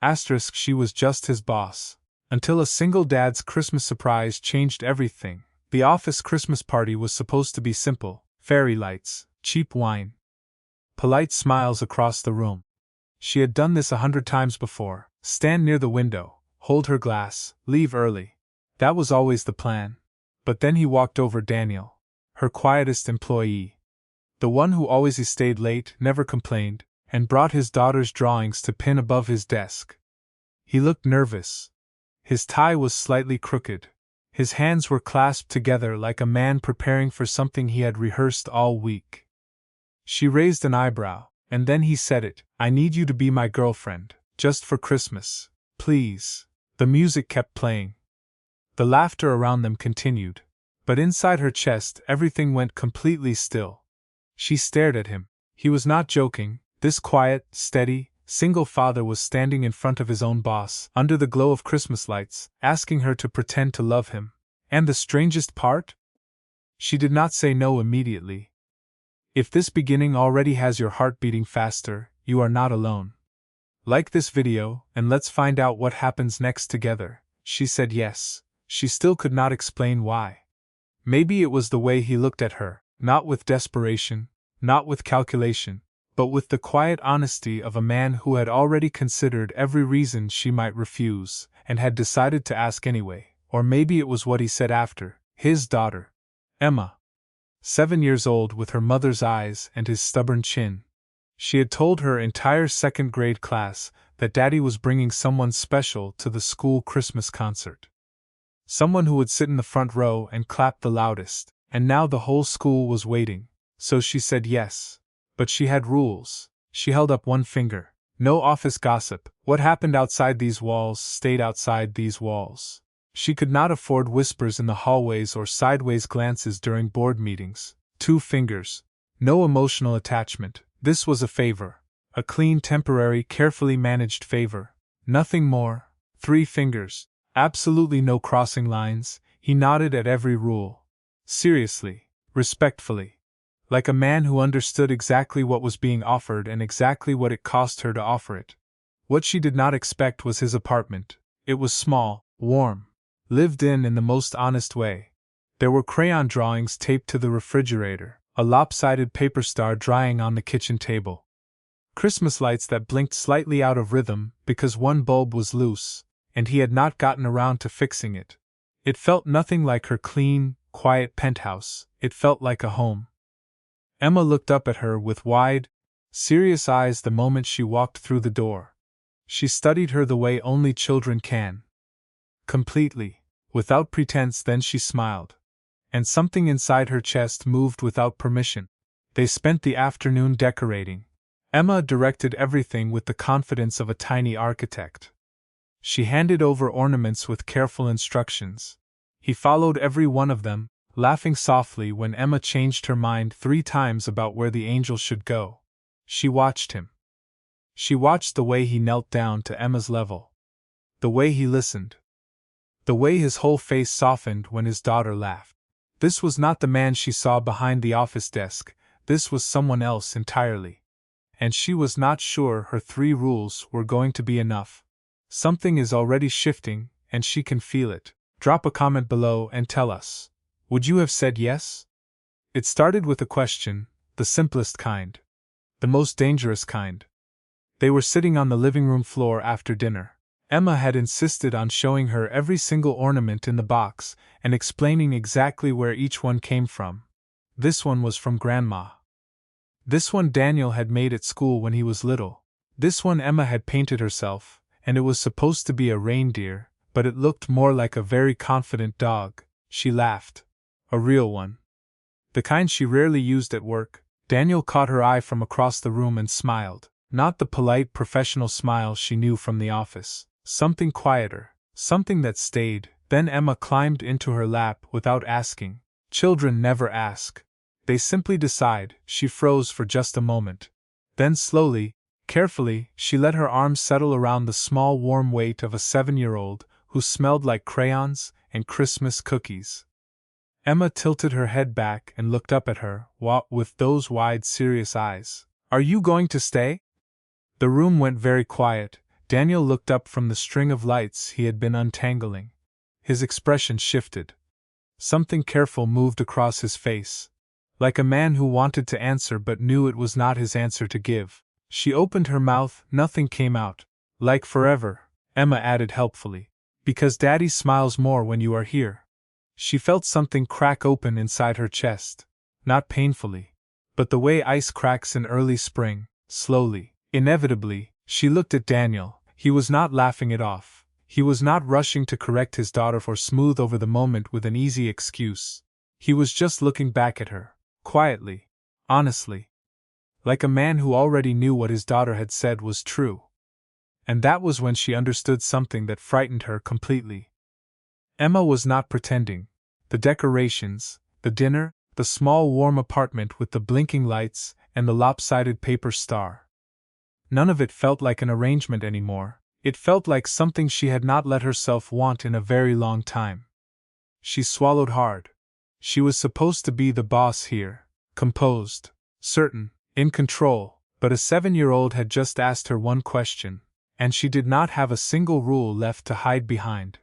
Asterisk, she was just his boss. Until a single dad's Christmas surprise changed everything. The office Christmas party was supposed to be simple: fairy lights, cheap wine, polite smiles across the room. She had done this 100 times before: stand near the window, hold her glass, leave early. That was always the plan. But then he walked over Daniel, her quietest employee, the one who always stayed late, never complained, and brought his daughter's drawings to pin above his desk. He looked nervous. His tie was slightly crooked. His hands were clasped together like a man preparing for something he had rehearsed all week. She raised an eyebrow, and then he said it: "I need you to be my girlfriend, just for Christmas, please." The music kept playing. The laughter around them continued. But inside her chest everything went completely still. She stared at him. He was not joking. This quiet, steady, single father was standing in front of his own boss, under the glow of Christmas lights, asking her to pretend to love him. And the strangest part? She did not say no immediately. If this beginning already has your heart beating faster, you are not alone. Like this video, and let's find out what happens next together. She said yes. She still could not explain why. Maybe it was the way he looked at her, not with desperation, not with calculation, but with the quiet honesty of a man who had already considered every reason she might refuse, and had decided to ask anyway. Or maybe it was what he said after: his daughter, Emma, 7 years old, with her mother's eyes and his stubborn chin. She had told her entire second-grade class that Daddy was bringing someone special to the school Christmas concert. Someone who would sit in the front row and clap the loudest, and now the whole school was waiting. So she said yes. But she had rules. She held up one finger. No office gossip. What happened outside these walls stayed outside these walls. She could not afford whispers in the hallways or sideways glances during board meetings. 2 fingers. No emotional attachment. This was a favor. A clean, temporary, carefully managed favor. Nothing more. 3 fingers. Absolutely no crossing lines. He nodded at every rule. Seriously. Respectfully. Like a man who understood exactly what was being offered and exactly what it cost her to offer it. What she did not expect was his apartment. It was small, warm, lived in the most honest way. There were crayon drawings taped to the refrigerator, a lopsided paper star drying on the kitchen table, Christmas lights that blinked slightly out of rhythm because one bulb was loose, and he had not gotten around to fixing it. It felt nothing like her clean, quiet penthouse. It felt like a home. Emma looked up at her with wide, serious eyes the moment she walked through the door. She studied her the way only children can. Completely, without pretense. Then she smiled. And something inside her chest moved without permission. They spent the afternoon decorating. Emma directed everything with the confidence of a tiny architect. She handed over ornaments with careful instructions. He followed every one of them, laughing softly when Emma changed her mind 3 times about where the angel should go. She watched him. She watched the way he knelt down to Emma's level. The way he listened. The way his whole face softened when his daughter laughed. This was not the man she saw behind the office desk. This was someone else entirely. And she was not sure her 3 rules were going to be enough. Something is already shifting, and she can feel it. Drop a comment below and tell us. Would you have said yes? It started with a question, the simplest kind. The most dangerous kind. They were sitting on the living room floor after dinner. Emma had insisted on showing her every single ornament in the box and explaining exactly where each one came from. This one was from Grandma. This one Daniel had made at school when he was little. This one Emma had painted herself, and it was supposed to be a reindeer, but it looked more like a very confident dog. She laughed. A real one. The kind she rarely used at work. Daniel caught her eye from across the room and smiled. Not the polite professional smile she knew from the office. Something quieter. Something that stayed. Then Emma climbed into her lap without asking. Children never ask. They simply decide. She froze for just a moment. Then slowly, carefully, she let her arms settle around the small warm weight of a 7-year-old who smelled like crayons and Christmas cookies. Emma tilted her head back and looked up at her, with those wide, serious eyes. Are you going to stay? The room went very quiet. Daniel looked up from the string of lights he had been untangling. His expression shifted. Something careful moved across his face. Like a man who wanted to answer but knew it was not his answer to give. She opened her mouth, nothing came out. Like forever, Emma added helpfully. Because Daddy smiles more when you are here. She felt something crack open inside her chest. Not painfully, but the way ice cracks in early spring, slowly, inevitably. She looked at Daniel. He was not laughing it off. He was not rushing to correct his daughter or smooth over the moment with an easy excuse. He was just looking back at her, quietly, honestly. Like a man who already knew what his daughter had said was true. And that was when she understood something that frightened her completely. Emma was not pretending. The decorations, the dinner, the small warm apartment with the blinking lights and the lopsided paper star. None of it felt like an arrangement anymore. It felt like something she had not let herself want in a very long time. She swallowed hard. She was supposed to be the boss here, composed, certain, in control, but a 7-year-old had just asked her one question, and she did not have a single rule left to hide behind.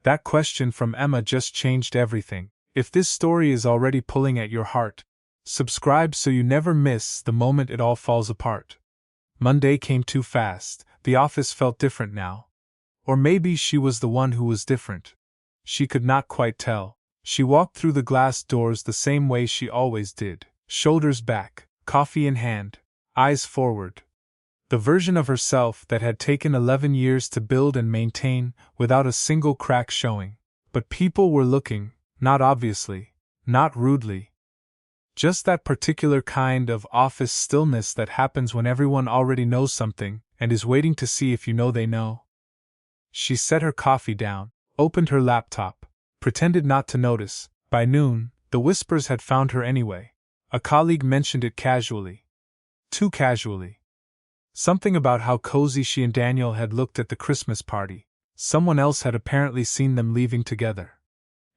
That question from Emma just changed everything. If this story is already pulling at your heart, subscribe so you never miss the moment it all falls apart. Monday came too fast. The office felt different now. Or maybe she was the one who was different. She could not quite tell. She walked through the glass doors the same way she always did, shoulders back, coffee in hand, eyes forward. The version of herself that had taken 11 years to build and maintain, without a single crack showing. But people were looking, not obviously, not rudely. Just that particular kind of office stillness that happens when everyone already knows something and is waiting to see if you know they know. She set her coffee down, opened her laptop, pretended not to notice. By noon, the whispers had found her anyway. A colleague mentioned it casually. Too casually. Something about how cozy she and Daniel had looked at the Christmas party. Someone else had apparently seen them leaving together.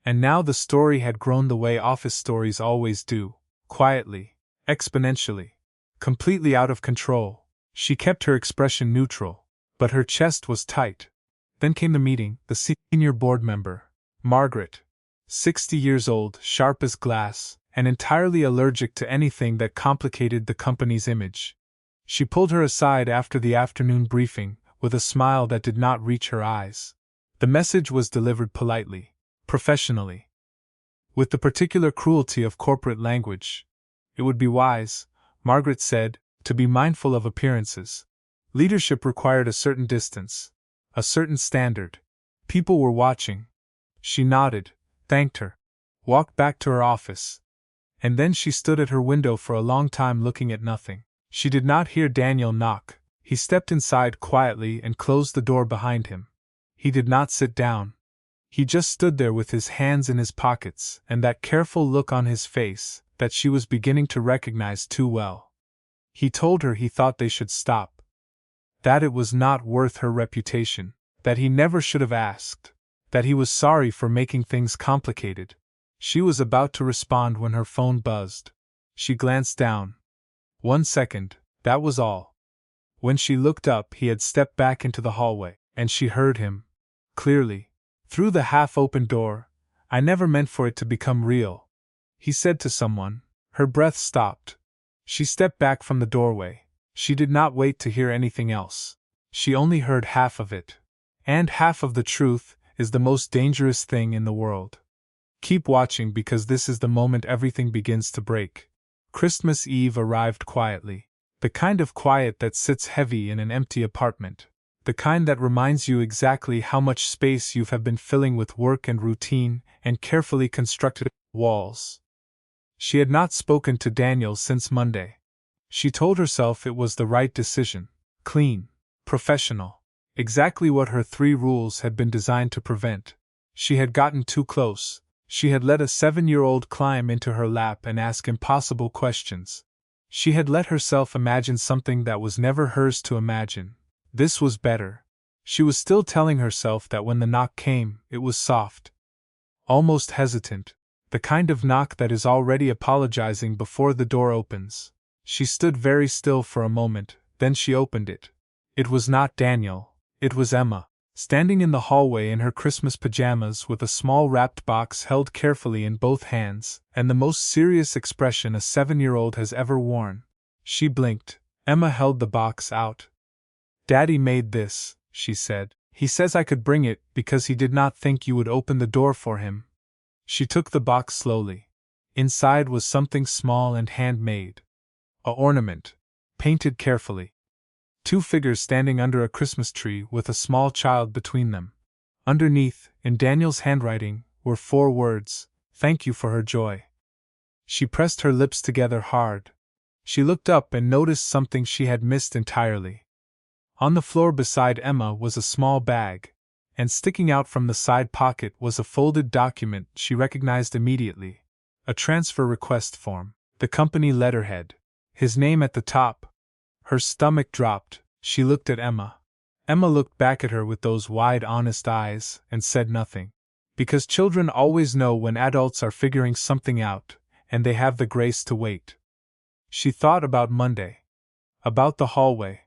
And now the story had grown the way office stories always do, quietly, exponentially, completely out of control. She kept her expression neutral, but her chest was tight. Then came the meeting. The senior board member, Margaret, 60 years old, sharp as glass, and entirely allergic to anything that complicated the company's image. She pulled her aside after the afternoon briefing, with a smile that did not reach her eyes. The message was delivered politely, professionally. With the particular cruelty of corporate language. It would be wise, Margaret said, to be mindful of appearances. Leadership required a certain distance, a certain standard. People were watching. She nodded, thanked her, walked back to her office. And then she stood at her window for a long time looking at nothing. She did not hear Daniel knock. He stepped inside quietly and closed the door behind him. He did not sit down. He just stood there with his hands in his pockets and that careful look on his face that she was beginning to recognize too well. He told her he thought they should stop. That it was not worth her reputation. That he never should have asked. That he was sorry for making things complicated. She was about to respond when her phone buzzed. She glanced down. 1 second, that was all. When she looked up, he had stepped back into the hallway, and she heard him, clearly, through the half-open door. "I never meant for it to become real," he said to someone. Her breath stopped. She stepped back from the doorway. She did not wait to hear anything else. She only heard half of it. And half of the truth is the most dangerous thing in the world. Keep watching because this is the moment everything begins to break. Christmas Eve arrived quietly. The kind of quiet that sits heavy in an empty apartment. The kind that reminds you exactly how much space you have been filling with work and routine and carefully constructed walls. She had not spoken to Daniel since Monday. She told herself it was the right decision. Clean. Professional. Exactly what her 3 rules had been designed to prevent. She had gotten too close. She had let a 7-year-old climb into her lap and ask impossible questions. She had let herself imagine something that was never hers to imagine. This was better. She was still telling herself that when the knock came, it was soft. Almost hesitant. The kind of knock that is already apologizing before the door opens. She stood very still for a moment, then she opened it. It was not Daniel. It was Emma, standing in the hallway in her Christmas pajamas with a small wrapped box held carefully in both hands, and the most serious expression a 7-year-old has ever worn. She blinked. Emma held the box out. "Daddy made this," she said. "He says I could bring it because he did not think you would open the door for him." She took the box slowly. Inside was something small and handmade. A ornament, painted carefully. 2 figures standing under a Christmas tree with a small child between them. Underneath, in Daniel's handwriting, were 4 words, "Thank you for her joy." She pressed her lips together hard. She looked up and noticed something she had missed entirely. On the floor beside Emma was a small bag, and sticking out from the side pocket was a folded document she recognized immediately. A transfer request form, the company letterhead, his name at the top. Her stomach dropped. She looked at Emma. Emma looked back at her with those wide, honest eyes, and said nothing. Because children always know when adults are figuring something out, and they have the grace to wait. She thought about Monday. About the hallway.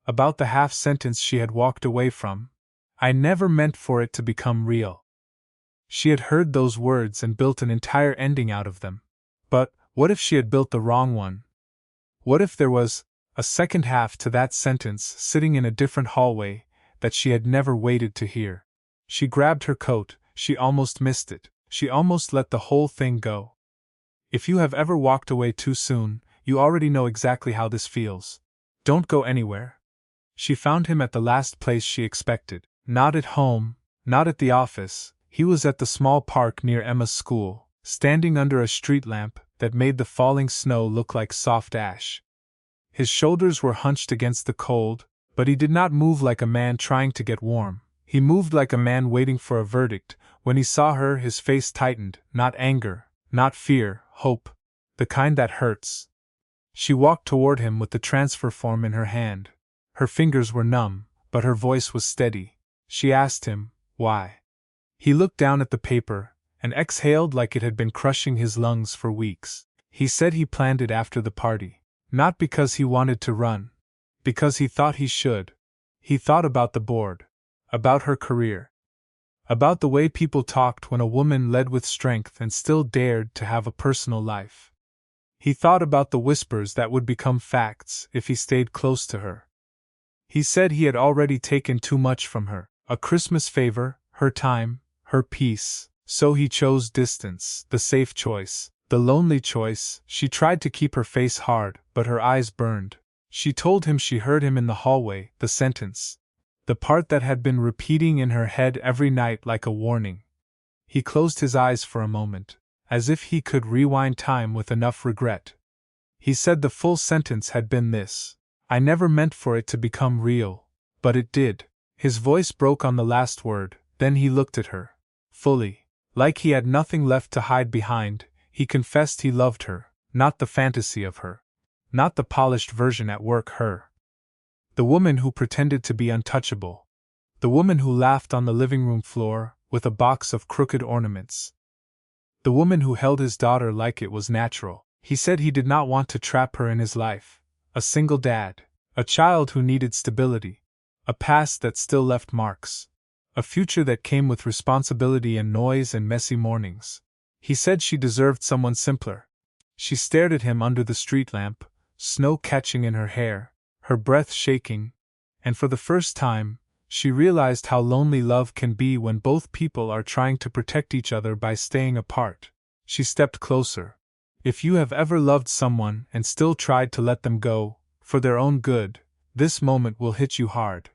About the half-sentence she had walked away from. "I never meant for it to become real." She had heard those words and built an entire ending out of them. But what if she had built the wrong one? What if there was a second half to that sentence sitting in a different hallway that she had never waited to hear? She grabbed her coat. She almost missed it. She almost let the whole thing go. If you have ever walked away too soon, you already know exactly how this feels. Don't go anywhere. She found him at the last place she expected. Not at home, not at the office. He was at the small park near Emma's school, standing under a street lamp that made the falling snow look like soft ash. His shoulders were hunched against the cold, but he did not move like a man trying to get warm. He moved like a man waiting for a verdict. When he saw her, his face tightened, not anger, not fear, hope, the kind that hurts. She walked toward him with the transfer form in her hand. Her fingers were numb, but her voice was steady. She asked him, why? He looked down at the paper, and exhaled like it had been crushing his lungs for weeks. He said he planned it after the party. Not because he wanted to run. Because he thought he should. He thought about the board. About her career. About the way people talked when a woman led with strength and still dared to have a personal life. He thought about the whispers that would become facts if he stayed close to her. He said he had already taken too much from her. A Christmas favor, her time, her peace, so he chose distance, the safe choice, the lonely choice. She tried to keep her face hard, but her eyes burned. She told him she heard him in the hallway, the sentence. The part that had been repeating in her head every night like a warning. He closed his eyes for a moment, as if he could rewind time with enough regret. He said the full sentence had been this: I never meant for it to become real, but it did. His voice broke on the last word, then he looked at her. Fully. Like he had nothing left to hide behind, he confessed he loved her, not the fantasy of her. Not the polished version at work, her. The woman who pretended to be untouchable. The woman who laughed on the living room floor, with a box of crooked ornaments. The woman who held his daughter like it was natural. He said he did not want to trap her in his life. A single dad. A child who needed stability. A past that still left marks. A future that came with responsibility and noise and messy mornings. He said she deserved someone simpler. She stared at him under the street lamp, snow catching in her hair, her breath shaking, and for the first time, she realized how lonely love can be when both people are trying to protect each other by staying apart. She stepped closer. If you have ever loved someone and still tried to let them go, for their own good, this moment will hit you hard.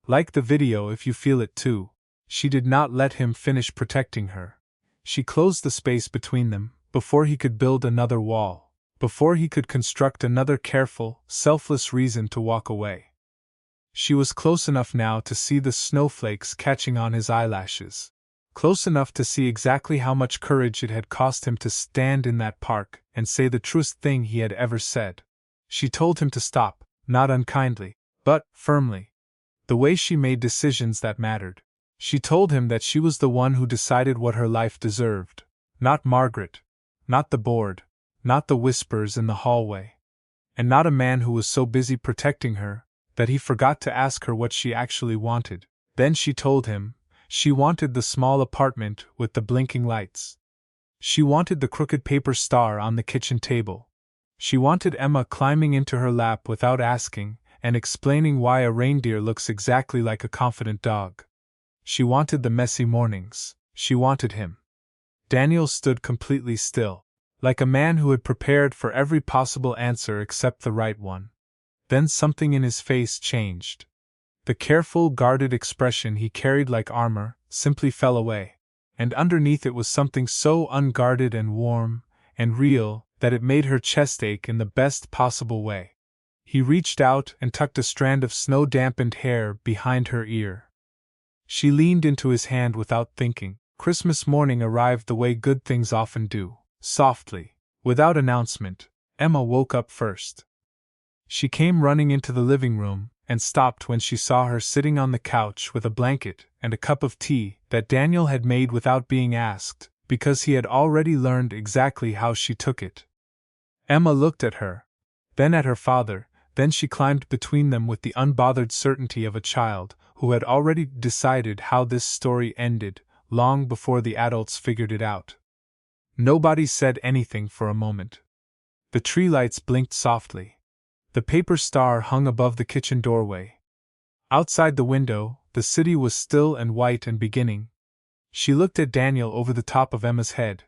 Like the video if you feel it too. She did not let him finish protecting her. She closed the space between them, before he could build another wall, before he could construct another careful, selfless reason to walk away. She was close enough now to see the snowflakes catching on his eyelashes. Close enough to see exactly how much courage it had cost him to stand in that park and say the truest thing he had ever said. She told him to stop, not unkindly, but firmly. The way she made decisions that mattered. She told him that she was the one who decided what her life deserved. Not Margaret. Not the board. Not the whispers in the hallway. And not a man who was so busy protecting her that he forgot to ask her what she actually wanted. Then she told him she wanted the small apartment with the blinking lights. She wanted the crooked paper star on the kitchen table. She wanted Emma climbing into her lap without asking, and explaining why a reindeer looks exactly like a confident dog. She wanted the messy mornings. She wanted him. Daniel stood completely still, like a man who had prepared for every possible answer except the right one. Then something in his face changed. The careful, guarded expression he carried like armor simply fell away, and underneath it was something so unguarded and warm and real that it made her chest ache in the best possible way. He reached out and tucked a strand of snow-dampened hair behind her ear. She leaned into his hand without thinking. Christmas morning arrived the way good things often do, softly, without announcement. Emma woke up first. She came running into the living room and stopped when she saw her sitting on the couch with a blanket and a cup of tea that Daniel had made without being asked, because he had already learned exactly how she took it. Emma looked at her, then at her father, then she climbed between them with the unbothered certainty of a child who had already decided how this story ended, long before the adults figured it out. Nobody said anything for a moment. The tree lights blinked softly. The paper star hung above the kitchen doorway. Outside the window, the city was still and white and beginning. She looked at Daniel over the top of Emma's head.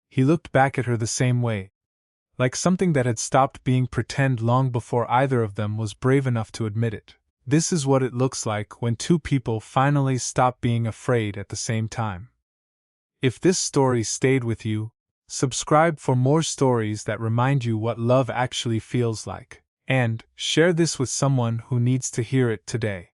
He looked back at her the same way, like something that had stopped being pretend long before either of them was brave enough to admit it. This is what it looks like when two people finally stop being afraid at the same time. If this story stayed with you, subscribe for more stories that remind you what love actually feels like. And share this with someone who needs to hear it today.